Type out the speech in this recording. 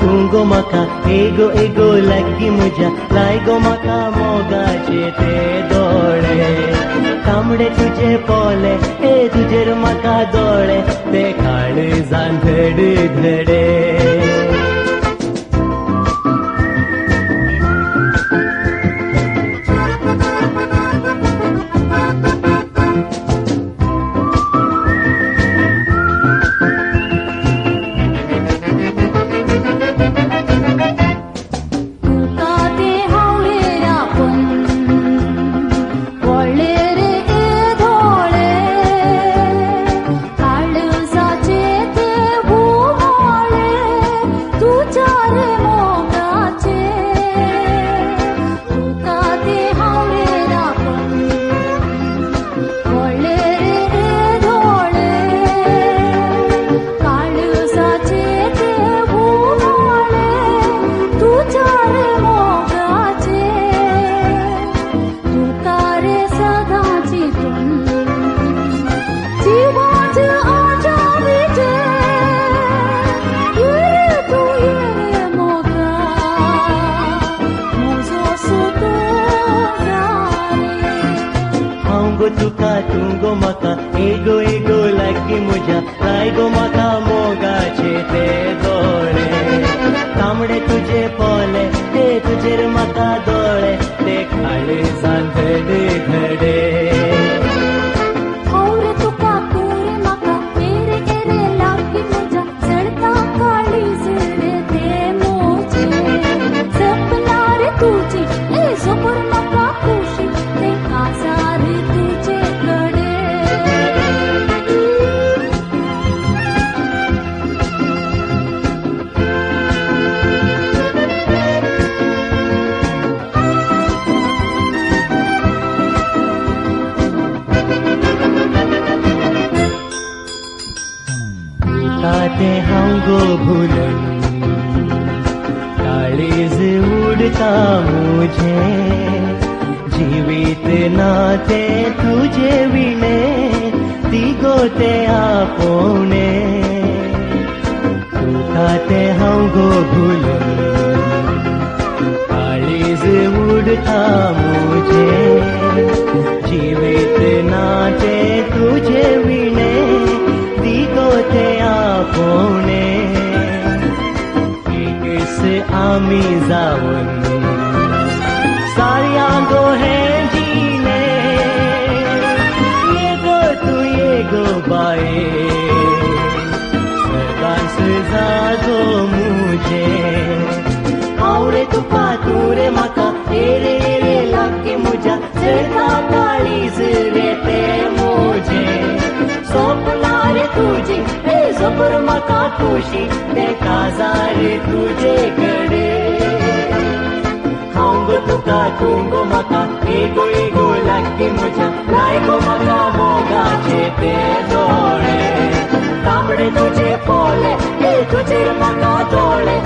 तू गो म्हाका एगो एगो लागगी म्हज्या लाय गो म्हाका मोगाचे ते दोळे तांबडे तुजे पोले हे तुजेर म्हाका दोळे ते काळजान धड धडे तुका तू गो म्हाका एगो एगो लागगी म्हज्या लाय गो म्हाका मोगाचे ते दोळे तांबडे तुजे पोले ते तुजेर म्हाका दोळे ते काळजान धड धडे ते हांव गो भुलन काळीज उडता मुझे जिवीत नाते तुझे विणे तिगो ते आपोणे तुका ते हांव गो भुलन काळीज उडता मुझे जिवीत नाते तुझे विणे तिगो ते आपोणे एकस आमी जावन साऱ्यांगो हे जीने येगो तू येगो बाये सदांच जागो मुझे आवडे तुका तू रे म्हाका एरे एरे लागगे म्हज्या चढता काळीज रे ते मुझे सोपना रे तुझी हे जोपर म्हाका खुशी ते काजार तुजे कडे हांव गो तुका तू गो म्हाका एगो एगो लागगी म्हज्या लाय गो म्हाका मोगाचे ते दोळे तांबडे तुजे पोले हे तुजेर म्हाका दोळे